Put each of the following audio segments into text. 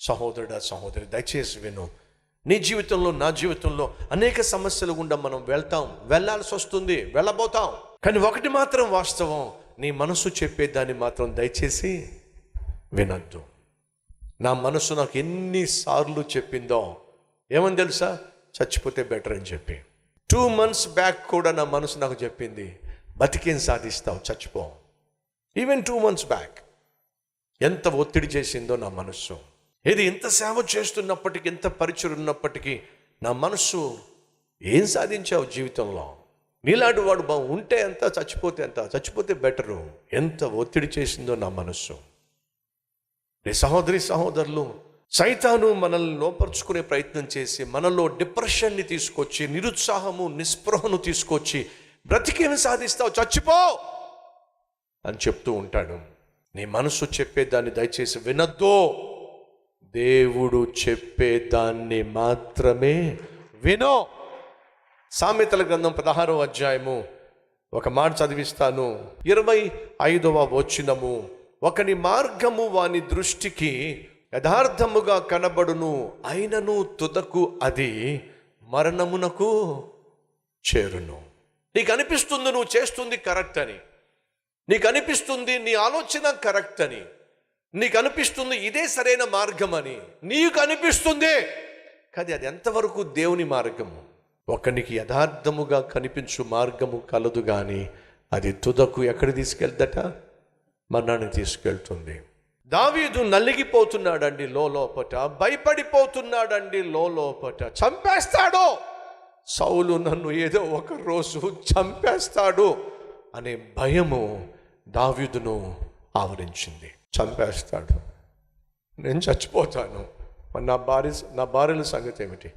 సహోదరుడా, సహోదరి, దయచేసి విను. నీ జీవితంలో, నా జీవితంలో అనేక సమస్యల గుండా మనం వెళ్ళాల్సి వస్తుంది, వెళ్ళబోతాం. కానీ ఒకటి మాత్రం వాస్తవం, నీ మనసు చెప్పేదాన్ని మాత్రం దయచేసి వినద్దు. నా మనసు నాకు ఎన్నిసార్లు చెప్పిందో ఏమని తెలుసా? చచ్చిపోతే బెటర్ అని చెప్పి. 2 months బ్యాక్ కూడా నా మనసు నాకు చెప్పింది, బతికేం సాధిస్తావు, చచ్చిపో. ఈవెన్ 2 months బ్యాక్ ఎంత ఒత్తిడి చేసిందో నా మనస్సు. ఇది ఎంత సేవ చేస్తున్నప్పటికీ, ఎంత పరిచయం ఉన్నప్పటికీ నా మనస్సు, ఏం సాధించావు జీవితంలో, నీలాంటి వాడు ఉంటే ఎంత, చచ్చిపోతే బెటరు, ఎంత ఒత్తిడి చేసిందో నా మనస్సు. నీ సహోదరి, సహోదరులు, సైతాను మనల్ని లోపరుచుకునే ప్రయత్నం చేసి మనలో డిప్రెషన్ని తీసుకొచ్చి, నిరుత్సాహము, నిస్పృహను తీసుకొచ్చి, బ్రతికేమి సాధిస్తావు, చచ్చిపో అని చెప్తూ ఉంటాడు. నీ మనసు చెప్పేదాన్ని దయచేసి వినద్దు. దేవుడు చెప్పేదాన్ని మాత్రమే వినో. సామెతల గ్రంథం 16వ అధ్యాయము ఒక మాట చదివిస్తాను. 25వ వచనము. ఒకని మార్గము వాని దృష్టికి యథార్థముగా కనబడును, అయినను తుదకు అది మరణమునకు చేరును. నీకు అనిపిస్తుంది నువ్వు చేస్తుంది కరెక్ట్ అని, నీకు అనిపిస్తుంది నీ ఆలోచన కరెక్ట్ అని, నీకు అనిపిస్తుంది ఇదే సరైన మార్గం అని నీకు అనిపిస్తుంది. కానీ అది ఎంతవరకు దేవుని మార్గము? ఒకనికి యథార్థముగా కనిపించు మార్గము కలదు, కానీ అది తుదకు ఎక్కడ తీసుకెళ్దట? మరణానికి తీసుకెళ్తుంది. దావీదు నలిగిపోతున్నాడండి లోపట, భయపడిపోతున్నాడండి లోపట. చంపేస్తాడు, సౌలు నన్ను ఏదో ఒక రోజు చంపేస్తాడు అనే భయము దావీదును ఆవరించింది. చంపేస్తాడు, నేను చచ్చిపోతాను, మరి నా భార్యల సంగతి ఏమిటి,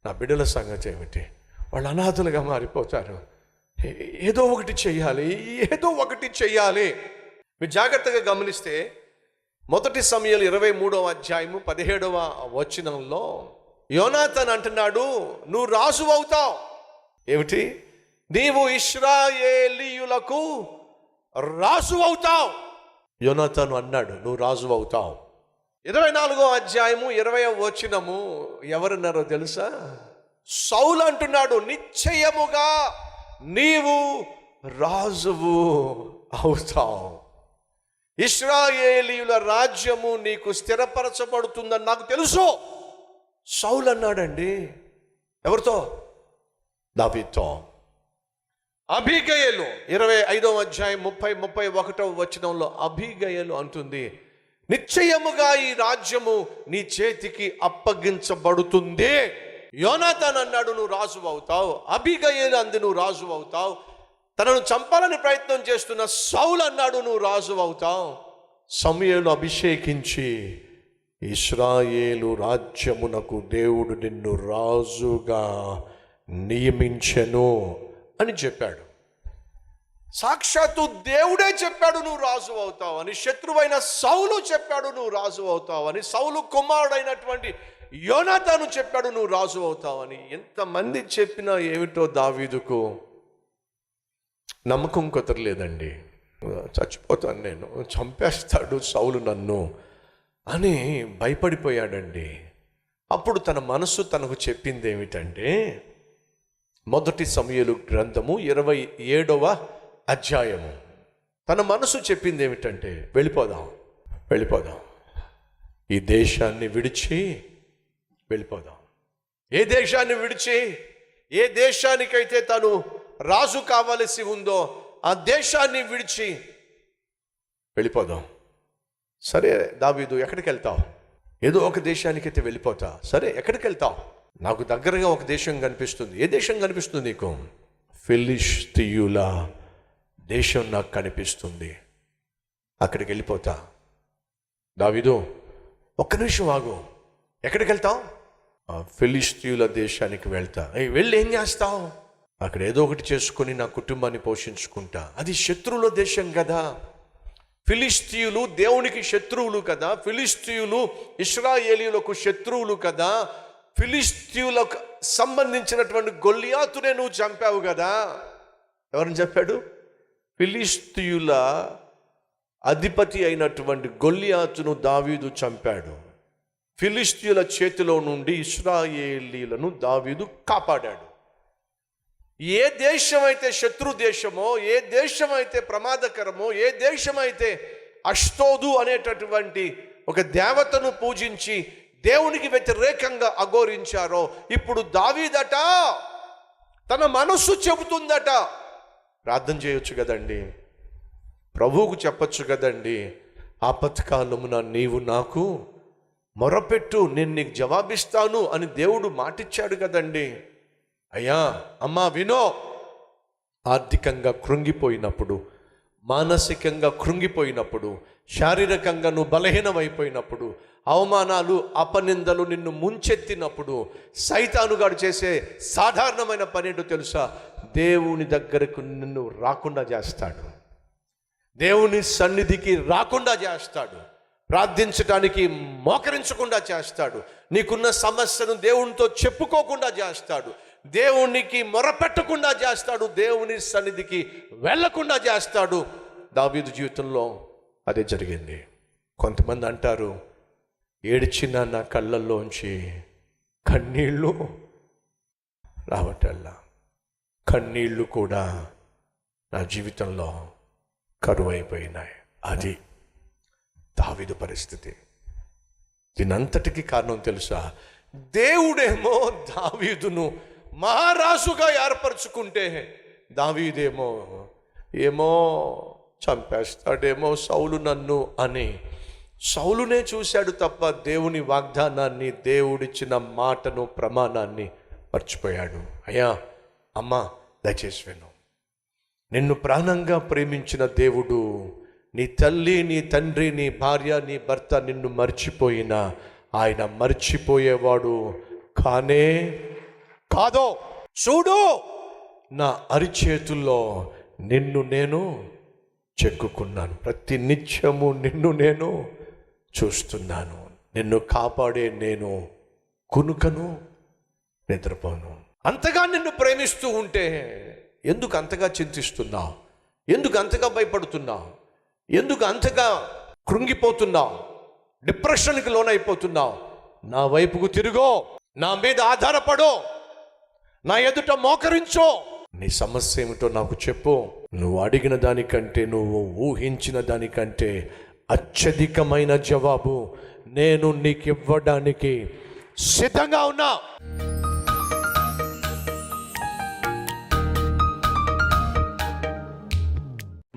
నా బిడ్డల సంగతి ఏమిటి, వాళ్ళు అనాథలుగా మారిపోతారు, ఏదో ఒకటి చెయ్యాలి. మీరు జాగ్రత్తగా గమనిస్తే 1 సమూయేలు 23వ అధ్యాయము 17వ వచనంలో యోనాతాను అంటున్నాడు, నువ్వు రాజు అవుతావు. ఏమిటి? నీవు ఇశ్రాయేలీయులకు రాజు అవుతావు. యోనాతాను అన్నాడు, నువ్వు రాజు అవుతావు. 24వ అధ్యాయము 20వ వచనము ఎవరున్నారో తెలుసా? సౌలు అంటున్నాడు, నిశ్చయముగా నీవు రాజువు అవుతావు, ఇశ్రాయేలీయుల రాజ్యము నీకు స్థిరపరచబడుతుందని నాకు తెలుసు. సౌలు అన్నాడండి. ఎవరితో? దావీదుతో. అబీగయలు 25వ అధ్యాయం 30-31వ వచనంలో అబీగయలు అంటుంది, నిశ్చయముగా ఈ రాజ్యము నీ చేతికి అప్పగించబడుతుంది. యోనాతాను అన్నాడు, నువ్వు రాజు అవుతావు. అబీగయలు అంది, నువ్వు రాజు అవుతావు. తనను చంపాలని ప్రయత్నం చేస్తున్న సౌలు అన్నాడు, నువ్వు రాజు అవుతావు. సమూయేలు అభిషేకించి, ఇశ్రాయేలు రాజ్యమునకు దేవుడు నిన్ను రాజుగా నియమించెను అని చెప్పాడు. సాక్షాత్తు దేవుడే చెప్పాడు నువ్వు రాజు అవుతావు అని. శత్రువైన సౌలు చెప్పాడు నువ్వు రాజు అవుతావు అని. సౌలు కుమారుడైనటువంటి యోనాతాను చెప్పాడు నువ్వు రాజు అవుతావు అని. ఎంతమంది చెప్పినా ఏమిటో దావీదుకు నమ్మకం కుదరలేదండి. చచ్చిపోతాను నేను, చంపేస్తాడు సౌలు నన్ను అని భయపడిపోయాడండి. అప్పుడు తన మనసు తనకు చెప్పింది ఏమిటంటే, 1 సమూయేలు గ్రంథము 27వ అధ్యాయము తన మనసు చెప్పింది ఏమిటంటే, వెళ్ళిపోదాం, ఈ దేశాన్ని విడిచి వెళ్ళిపోదాం. ఏ దేశాన్ని విడిచి, ఏ దేశానికైతే తను రాజు కావలసి ఉందో ఆ దేశాన్ని విడిచి వెళ్ళిపోదాం. సరే దావీదు, ఎక్కడికి వెళ్తావు? ఏదో ఒక దేశానికైతే వెళ్ళిపోతా. సరే, ఎక్కడికి వెళ్తావు? నాకు దగ్గరగా ఒక దేశం కనిపిస్తుంది. ఏ దేశం కనిపిస్తుంది నీకు? ఫిలిష్తీయుల దేశం నాకు కనిపిస్తుంది, అక్కడికి వెళ్ళిపోతా. దావీదు, ఒక్క నిమిషం ఆగు, ఎక్కడికి వెళ్తావు? ఫిలిష్తీయుల దేశానికి వెళ్తా. వెళ్ళి ఏం చేస్తావు? అక్కడ ఏదో ఒకటి చేసుకొని నా కుటుంబాన్ని పోషించుకుంటా. అది శత్రువుల దేశం కదా. ఫిలిష్తీయులు దేవునికి శత్రువులు కదా. ఫిలిష్తీయులు ఇశ్రాయేలీయులకు శత్రువులు కదా. ఫిలిష్తీయులకు సంబంధించినటువంటి గొల్లియాతునే నువ్వు చంపావు కదా. ఎవరిని చెప్పాడు? ఫిలిష్తీయుల అధిపతి అయినటువంటి గొల్లియాతును దావీదు చంపాడు. ఫిలిష్తీయుల చేతిలో నుండి ఇశ్రాయేలీలను దావీదు కాపాడాడు. ఏ దేశమైతే శత్రు దేశమో, ఏ దేశమైతే ప్రమాదకరమో, ఏ దేశమైతే అష్టోదు అనేటటువంటి ఒక దేవతను పూజించి దేవునికి వ్యతిరేకంగా అఘోరించారో, ఇప్పుడు దావీదట తన మనస్సు చెబుతుందట, ప్రార్థన చేయొచ్చు కదండి, ప్రభువుకు చెప్పచ్చు కదండి, ఆపత్కాలమున నీవు నాకు మొరపెట్టు, నేను నీకు జవాబిస్తాను అని దేవుడు మాటిచ్చాడు కదండి. అయ్యా అమ్మా వినో, ఆర్థికంగా కృంగిపోయినప్పుడు, మానసికంగా కృంగిపోయినప్పుడు, శారీరకంగా నువ్వు బలహీనమైపోయినప్పుడు, అవమానాలు అపనిందలు నిన్ను ముంచెత్తినప్పుడు, సైతానుగాడు చేసే సాధారణమైన పని ఏంటో తెలుసా? దేవుని దగ్గరకు నిన్ను రాకుండా చేస్తాడు, దేవుని సన్నిధికి రాకుండా చేస్తాడు, ప్రార్థించటానికి మోకరించకుండా చేస్తాడు, నీకున్న సమస్యను దేవునితో చెప్పుకోకుండా చేస్తాడు, దేవునికి మొరపెట్టకుండా చేస్తాడు, దేవుని సన్నిధికి వెళ్ళకుండా చేస్తాడు. దావీదు జీవితంలో అదే జరిగింది. కొంతమంది అంటారు, ఏడ్చిన నా కళ్ళల్లోంచి కన్నీళ్ళు రావటల్లా, కన్నీళ్ళు కూడా నా జీవితంలో కరువైపోయినాయి. అది దావీదు పరిస్థితి. దీనంతటికి కారణం తెలుసా? దేవుడేమో దావీదును మహారాజుగా ఏర్పరచుకుంటే, దావీదేమో ఏమో చంపేస్తాడేమో సౌలు నన్ను అని సౌలునే చూశాడు తప్ప దేవుని వాగ్దానాన్ని, దేవుడిచ్చిన మాటను, ప్రమాణాన్ని మర్చిపోయాడు. అయ్యా అమ్మా దయచేసి విను, నిన్ను ప్రాణంగా ప్రేమించిన దేవుడు, నీ తల్లి, నీ తండ్రి, నీ భార్య, నీ భర్త నిన్ను మర్చిపోయినా ఆయన మర్చిపోయేవాడు కానే కాదో. చూడు, నా అరిచేతుల్లో నిన్ను నేను చెక్కుకున్నాను, ప్రతి నిత్యము నిన్ను నేను చూస్తున్నాను, నిన్ను కాపాడే నేను కునుకను, నిద్రపోను. అంతగా నిన్ను ప్రేమిస్తూ ఉంటే ఎందుకు అంతగా చింతిస్తున్నావు? ఎందుకు అంతగా భయపడుతున్నావు? ఎందుకు అంతగా కృంగిపోతున్నావు? డిప్రెషన్కి లోనైపోతున్నావు? నా వైపుకు తిరుగో, నా మీద ఆధారపడో, నా ఎదుట మోకరించో, నీ సమస్య ఏమిటో నాకు చెప్పు. నువ్వు అడిగిన దానికంటే, నువ్వు ఊహించిన దానికంటే అత్యధికమైన జవాబు నేను నీకు ఇవ్వడానికి సిద్ధంగా ఉన్నా.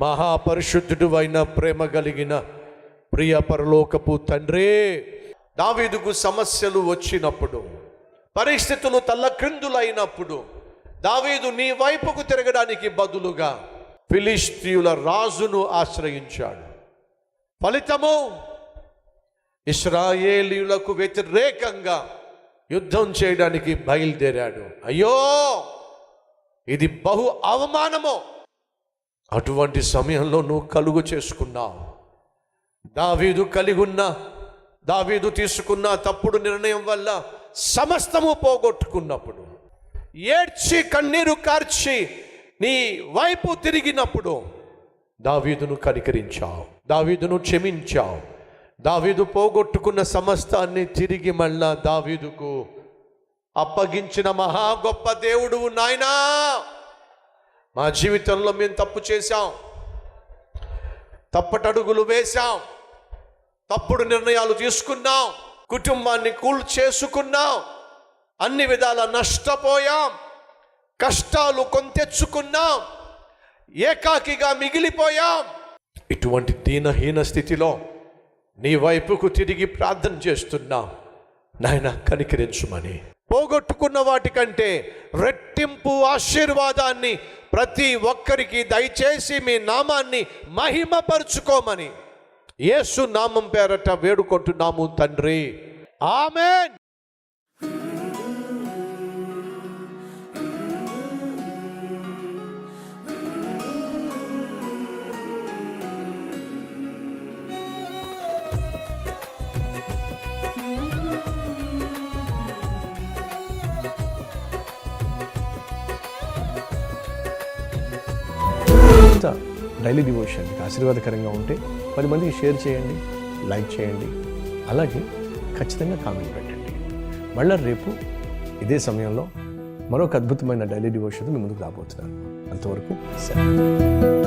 మహాపరిశుద్ధుడు అయిన ప్రేమ కలిగిన ప్రియ పరలోకపు తండ్రి, దావీదుకు సమస్యలు వచ్చినప్పుడు, పరిస్థితులు తల్లక్రిందులైనప్పుడు దావీదు నీ వైపుకు తిరగడానికి బదులుగా ఫిలిష్తీయుల రాజును ఆశ్రయించాడు. ఫలితము ఇశ్రాయేలీయులకు వ్యతిరేకంగా యుద్ధం చేయడానికి బయలుదేరాడు. అయ్యో, ఇది బహు అవమానము. అటువంటి సమయంలో నువ్వు కలుగు చేసుకున్నావు. దావీదు తీసుకున్న తప్పుడు నిర్ణయం వల్ల సమస్తము పోగొట్టుకున్నప్పుడు, ఏడ్చి కన్నీరు కార్చి నీ వైపు తిరిగినప్పుడు దావీదును కనికరించావు, దావీదును క్షమించావు. దావీదు పోగొట్టుకున్న సమస్తాన్ని తిరిగి మళ్ళా దావీదుకు అప్పగించిన మహా గొప్ప దేవుడు నాయనా. మా జీవితంలో మేము తప్పు చేశాం, తప్పటడుగులు వేశాం, తప్పుడు నిర్ణయాలు తీసుకున్నాం, కుటుంబాన్ని చేసుకున్నాం, అన్ని విధాల నష్టపోయాం, కష్టాలు కొంతెచ్చుకున్నాం, ఏకాకిగా మిగిలిపోయాం. ఇటువంటి దీనహీన స్థితిలో నీ వైపుకు తిరిగి ప్రార్థన చేస్తున్నాం. నాయన కనికరించుమని. పోగొట్టుకున్న వాటికంటే రెట్టింపు ఆశీర్వాదాన్ని ప్రతి ఒక్కరికి దయచేసి మీ నామాన్ని మహిమపరుచుకోమని యేసు నామం పేరట వేడుకుంటున్నాము తండ్రి, ఆమేన్. డైలీ డివోషన్ ఆశీర్వాదకరంగా ఉంటే 10 మందికి షేర్ చేయండి, లైక్ చేయండి. అలాగే ఖచ్చితంగా కామెంట్ పెట్టండి. మళ్ళీ రేపు ఇదే సమయంలో మరొక అద్భుతమైన డైలీ డివోషన్ మీ ముందుకు రాబోతున్నాను. అంతవరకు సెలవు.